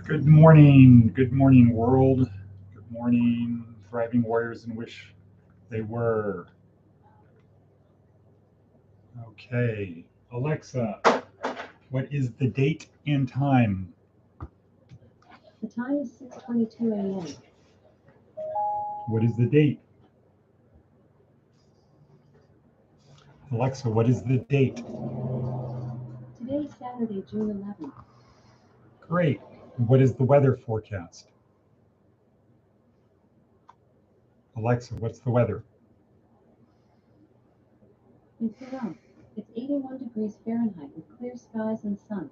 Good morning, world. Good morning, thriving warriors, and wish they were. Okay, Alexa, what is the date and time? The time is 6:22 a.m. What is the date? Alexa, what is the date? Today is Saturday, June 11th. Great. What is the weather forecast? Alexa, what's the weather? In Toronto, it's 81 degrees Fahrenheit with clear skies and sun.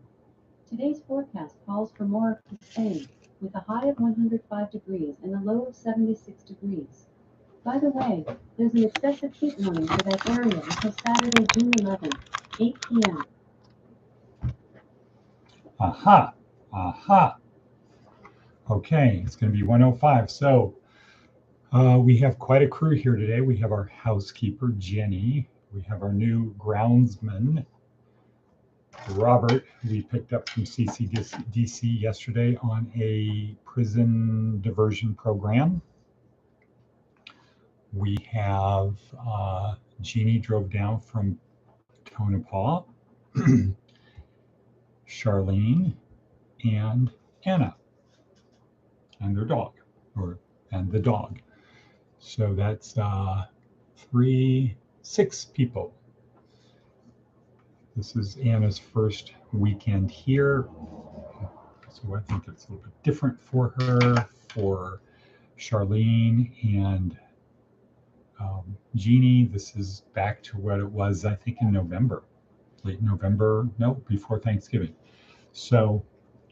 Today's forecast calls for more of the same, with a high of 105 degrees and a low of 76 degrees. By the way, there's an excessive heat warning for that area until Saturday, June 11th, 8 p.m. Aha. Okay, it's going to be 105. So we have quite a crew here today. We have our housekeeper, Jenny. We have our new groundsman, Robert, who we picked up from CCDC yesterday on a prison diversion program. We have Jeannie drove down from Tonopah, Charlene, and Anna, and their dog, and the dog. So that's 6 people. This is Anna's first weekend here, so I think it's a little bit different for her. For Charlene and Jeannie, this is back to what it was, I think, in November, late November, no, before Thanksgiving. So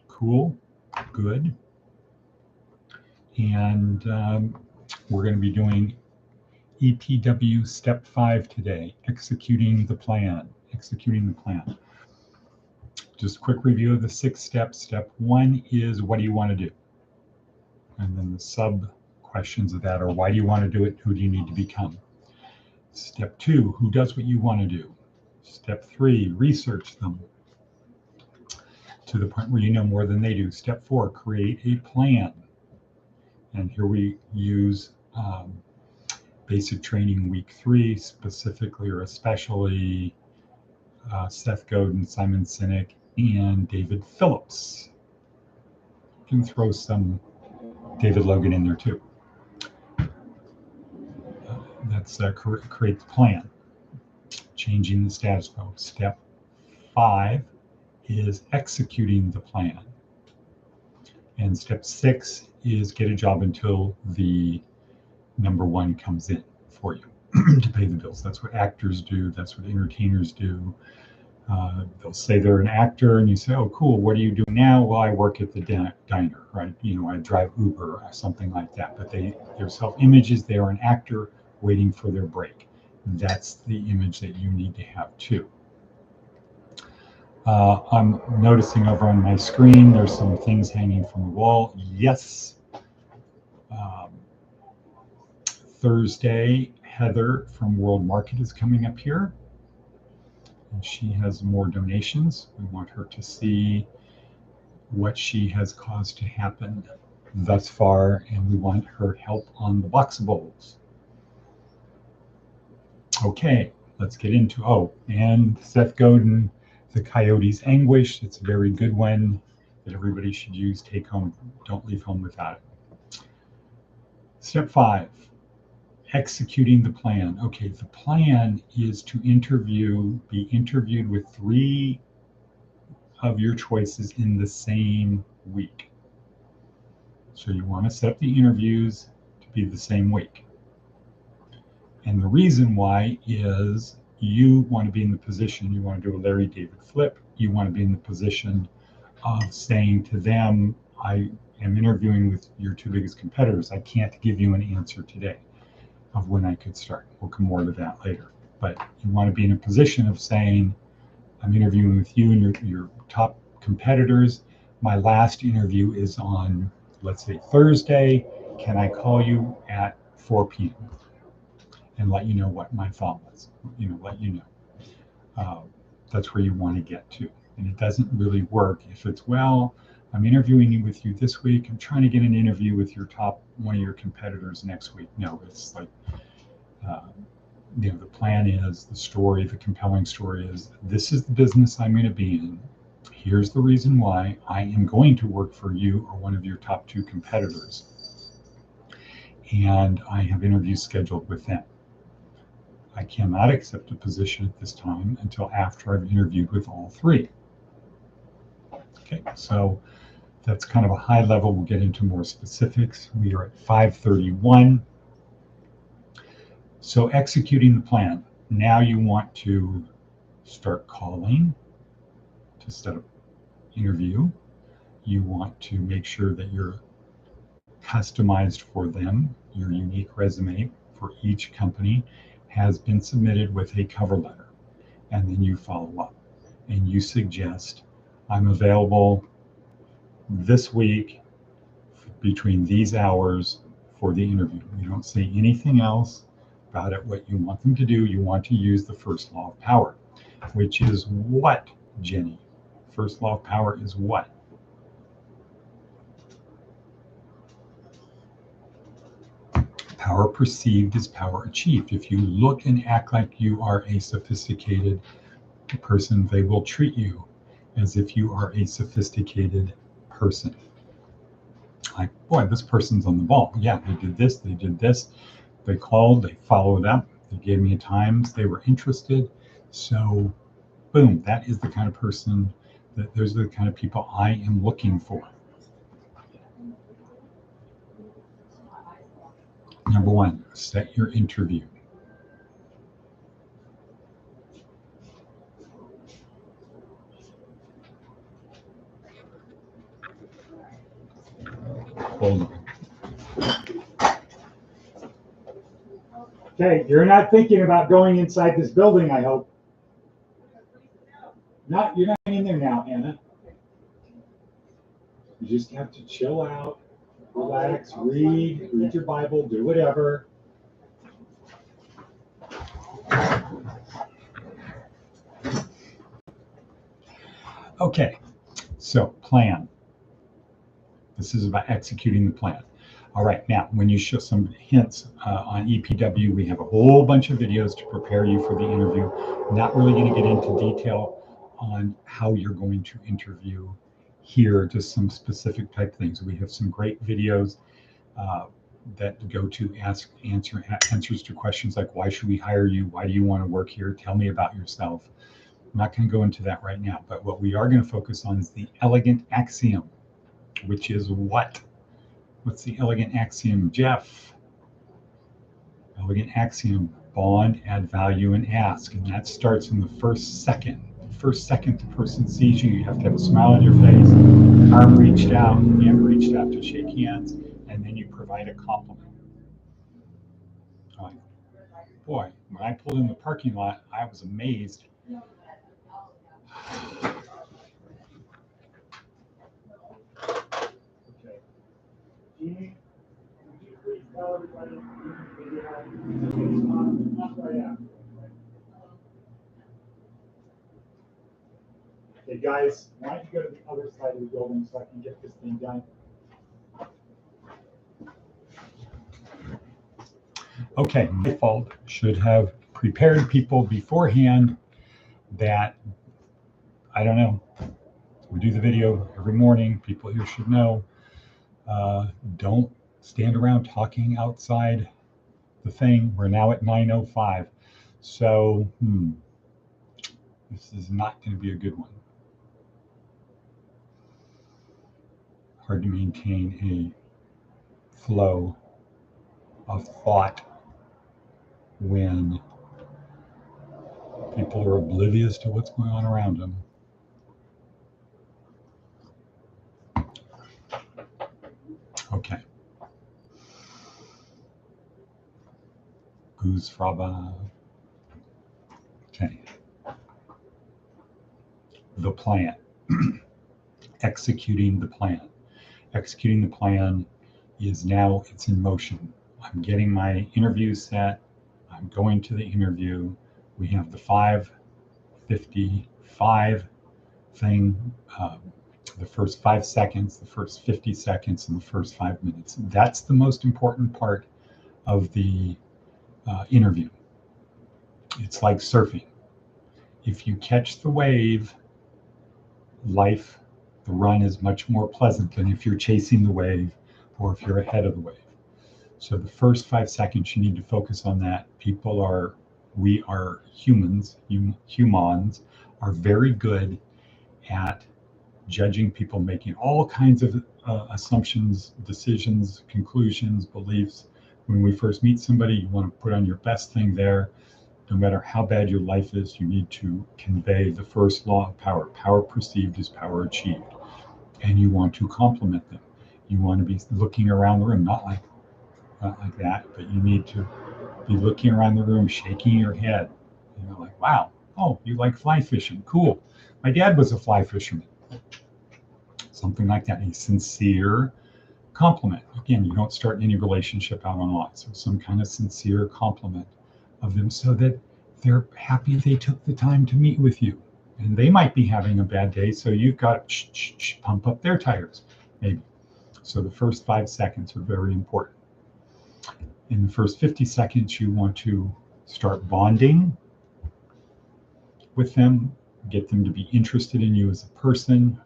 cool, good. And we're going to be doing EPW step 5 today, executing the plan. Just a quick review of the 6 steps. Step 1 is, what do you want to do? And then the sub questions of that are, why do you want to do it? Who do you need to become? Step 2, who does what you want to do? Step 3, research them to the point where you know more than they do. Step 4, create a plan. And here we use basic training week 3, specifically or especially Seth Godin, Simon Sinek, and David Phillips. You can throw some David Logan in there too. That's create the plan, changing the status quo. Step 5 is executing the plan. And step 6 is get a job until the number 1 comes in for you to pay the bills. That's what actors do. That's what entertainers do. They'll say they're an actor, and you say, "Oh, cool. What do you do now?" "Well, I work at the diner, right? I drive Uber or something like that." But their self-image is they are an actor waiting for their break. That's the image that you need to have too. I'm noticing over on my screen there's some things hanging from the wall. Yes. Thursday, Heather from World Market is coming up here, and she has more donations. We want her to see what she has caused to happen thus far, and we want her help on the Boxables. Okay, let's get into, and Seth Godin, the Coyote's Anguish. It's a very good one that everybody should use. Take home, don't leave home without it. Step 5, executing the plan. Okay, the plan is to be interviewed with 3 of your choices in the same week. So you want to set up the interviews to be the same week. And the reason why is you want to be in the position, you want to do a Larry David flip, you want to be in the position of saying to them, I am interviewing with your 2 biggest competitors. I can't give you an answer today of when I could start. We'll come more to that later. But you want to be in a position of saying, I'm interviewing with you and your top competitors. My last interview is on, let's say, Thursday. Can I call you at 4 p.m. and let you know what my thought was? Let you know. That's where you want to get to. And it doesn't really work if it's, well, I'm interviewing with you this week. I'm trying to get an interview with one of your competitors next week. No, it's like, the plan is, the compelling story is, this is the business I'm going to be in. Here's the reason why I am going to work for you or one of your top 2 competitors. And I have interviews scheduled with them. I cannot accept a position at this time until after I've interviewed with all 3. Okay, so that's kind of a high level. We'll get into more specifics. We are at 5:31. So executing the plan. Now you want to start calling to set up interview. You want to make sure that you're customized for them. Your unique resume for each company has been submitted with a cover letter. And then you follow up and you suggest, I'm available this week between these hours for the interview. You don't say anything else about it. What you want them to do, you want to use the first law of power, which is what, Jenny? First law of power is what? Power perceived is power achieved. If you look and act like you are a sophisticated person, they will treat you as if you are a sophisticated person. Like, boy, this person's on the ball. Yeah, they did this, they called, they followed up, they gave me times, they were interested. So boom, that is the kind of person, those are the kind of people I am looking for. Number 1, set your interview. Hold on. Okay, you're not thinking about going inside this building, I hope. You're not in there now, Anna. You just have to chill out, relax, read your Bible, do whatever. Okay, so plan. This is about executing the plan. All right, now when you show some hints on EPW, we have a whole bunch of videos to prepare you for the interview. Not really going to get into detail on how you're going to interview here, just some specific type things. We have some great videos that go to answers to questions like, why should we hire you? Why do you want to work here? Tell me about yourself. I'm not going to go into that right now, but what we are going to focus on is the elegant axiom, which is what? What's the elegant axiom, Jeff? Elegant axiom, bond, add value, and ask. And that starts in the first second. The first second the person sees you, you have to have a smile on your face, arm reached out, hand reached out to shake hands, and then you provide a compliment. Like, boy, when I pulled in the parking lot, I was amazed. Okay. Jeannie, would you please tell everybody not right after. Okay, guys, why don't you go to the other side of the building so I can get this thing done? Okay, my fault. Should have prepared people beforehand that, I don't know, we do the video every morning. People here should know, don't stand around talking outside the thing. We're now at 9:05. So, this is not going to be a good one. Hard to maintain a flow of thought when people are oblivious to what's going on around them. Okay. Goose fraba. Okay. The plan. Executing the plan. Executing the plan is now, it's in motion. I'm getting my interview set. I'm going to the interview. We have the 5:55 thing The first 5 seconds, the first 50 seconds, and the first 5 minutes. That's the most important part of the interview. It's like surfing. If you catch the wave, life, the run is much more pleasant than if you're chasing the wave or if you're ahead of the wave. So the first 5 seconds, you need to focus on that. We are humans, humans are very good at judging people, making all kinds of assumptions, decisions, conclusions, beliefs. When we first meet somebody, you want to put on your best thing there. No matter how bad your life is, you need to convey the first law of power. Power perceived is power achieved. And you want to compliment them. You want to be looking around the room, not like that, but you need to be looking around the room, shaking your head. You know, like, wow, oh, you like fly fishing. Cool. My dad was a fly fisherman. Something like that. A sincere compliment. Again, you don't start any relationship out on lots. So some kind of sincere compliment of them so that they're happy they took the time to meet with you. And they might be having a bad day, so you've got to pump up their tires, maybe. So the first 5 seconds are very important. In the first 50 seconds, you want to start bonding with them, get them to be interested in you as a person,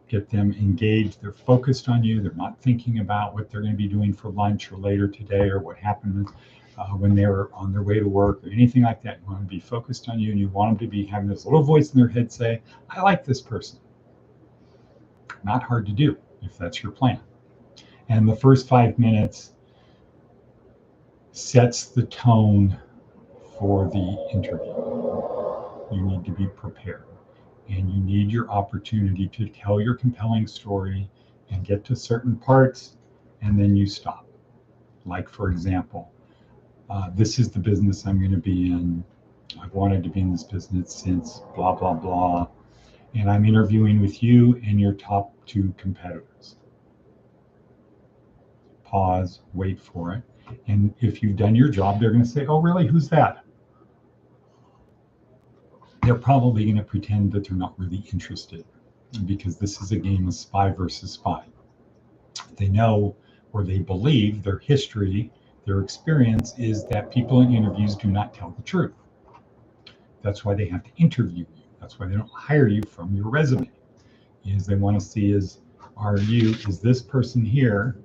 get them engaged. They're focused on you. They're not thinking about what they're going to be doing for lunch or later today or what happened when they were on their way to work or anything like that. You want to be focused on you, and you want them to be having this little voice in their head say, I like this person. Not hard to do if that's your plan. And the first 5 minutes sets the tone for the interview. You need to be prepared, and you need your opportunity to tell your compelling story and get to certain parts, and then you stop. Like, for example, this is the business I'm going to be in. I've wanted to be in this business since blah, blah, blah. And I'm interviewing with you and your top 2 competitors. Pause, wait for it. And if you've done your job, they're going to say, oh, really? Who's that? They're probably going to pretend that they're not really interested because this is a game of spy versus spy. They know, or they believe, their history, their experience is that people in interviews do not tell the truth. That's why they have to interview you. That's why they don't hire you from your resume. Is they want to see is this person here,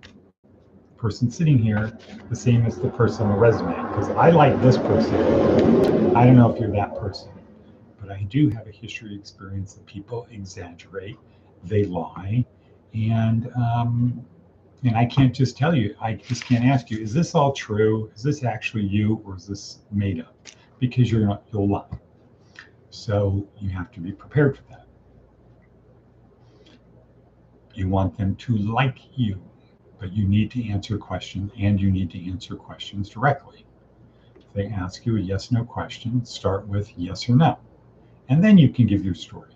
person sitting here, the same as the person on the resume? Because I like this person. I don't know if you're that person, but I do have a history experience that people exaggerate, they lie, and I can't just tell you, I just can't ask you, is this all true? Is this actually you, or is this made up? Because you'll lie. So you have to be prepared for that. You want them to like you, but you need to answer questions, and you need to answer questions directly. If they ask you a yes/no question, start with yes or no, and then you can give your story.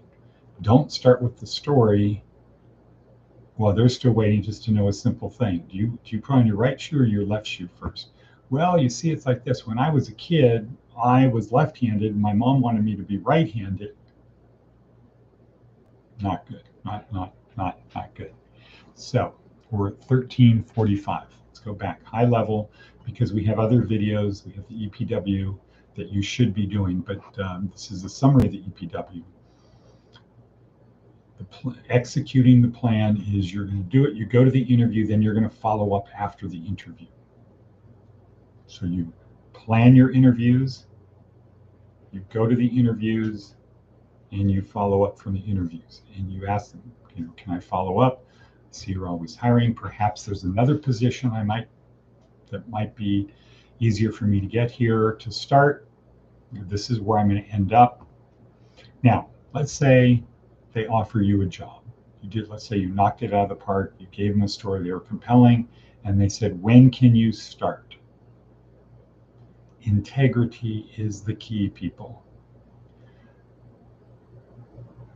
Don't start with the story. Well, they're still waiting just to know a simple thing. Do you put on your right shoe or your left shoe first? Well, you see, it's like this. When I was a kid, I was left-handed, and my mom wanted me to be right-handed. Not good. Not good. So we're at 13:45. Let's go back high level because we have other videos. We have the EPW that you should be doing, but this is a summary of the EPW. Executing the plan is you're going to do it. You go to the interview, then you're going to follow up after the interview. So you plan your interviews, you go to the interviews, and you follow up from the interviews. And you ask them, can I follow up? See, you're always hiring. Perhaps there's another position that might be easier for me to get here to start. This is where I'm going to end up. Now, let's say they offer you a job. Let's say you knocked it out of the park. You gave them a story. They were compelling. And they said, when can you start? Integrity is the key, people.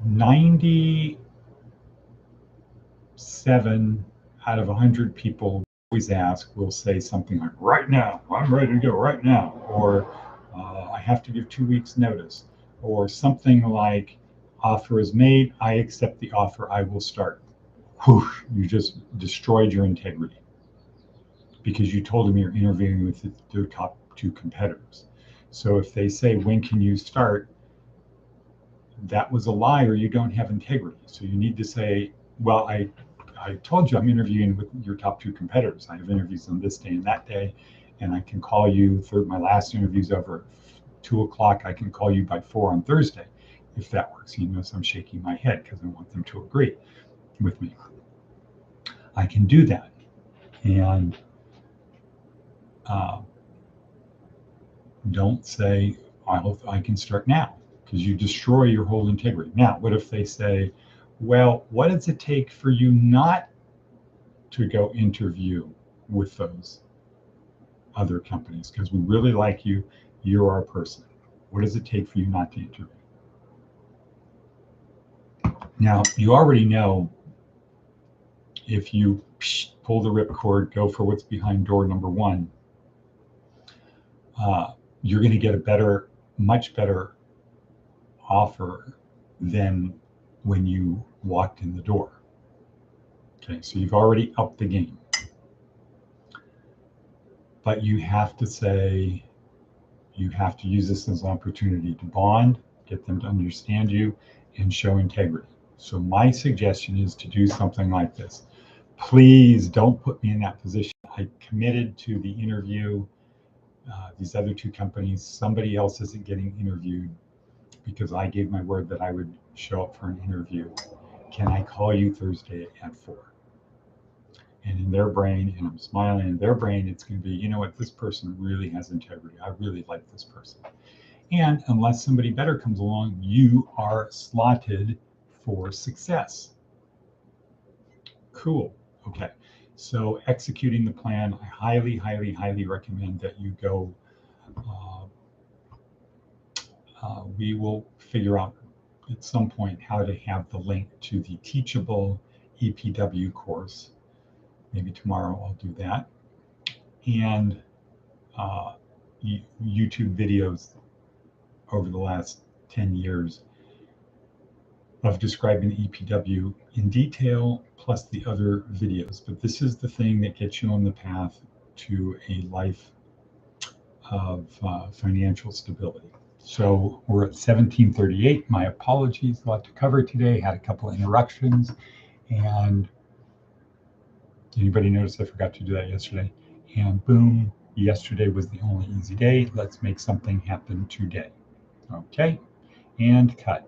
97 out of 100 people always ask will say something like, right now, I'm ready to go right now. Or I have to give 2 weeks notice. Or something like, Offer is made. I accept the offer. I will start. Whew, you just destroyed your integrity because you told them you're interviewing with their top 2 competitors. So if they say, when can you start? That was a lie, or you don't have integrity. So you need to say, well, I told you I'm interviewing with your top 2 competitors. I have interviews on this day and that day, and I can call you for my last interview's over at 2 o'clock. I can call you by 4 on Thursday, if that works. You notice I'm shaking my head because I want them to agree with me. I can do that. And don't say, I can start now, because you destroy your whole integrity. Now, what if they say, well, what does it take for you not to go interview with those other companies? Because we really like you. You're our person. What does it take for you not to interview? Now, you already know if you pull the ripcord, go for what's behind door number 1, you're going to get a much better offer than when you walked in the door. Okay, so you've already upped the game. But you have to say, you have to use this as an opportunity to bond, get them to understand you, and show integrity. So my suggestion is to do something like this. Please don't put me in that position. I committed to the interview. These other 2 companies, somebody else isn't getting interviewed because I gave my word that I would show up for an interview. Can I call you Thursday at 4? And in their brain, and I'm smiling, in their brain, it's going to be, you know what, this person really has integrity. I really like this person. And unless somebody better comes along, you are slotted for success. Cool. Okay. So executing the plan, I highly, highly, highly recommend that you go. We will figure out at some point how to have the link to the teachable EPW course. Maybe tomorrow I'll do that. And YouTube videos over the last 10 years of describing EPW in detail, plus the other videos. But this is the thing that gets you on the path to a life of financial stability. So we're at 17:38. My apologies, a lot to cover today. Had a couple of interruptions. And anybody notice I forgot to do that yesterday? And boom, yesterday was the only easy day. Let's make something happen today. Okay, and cut.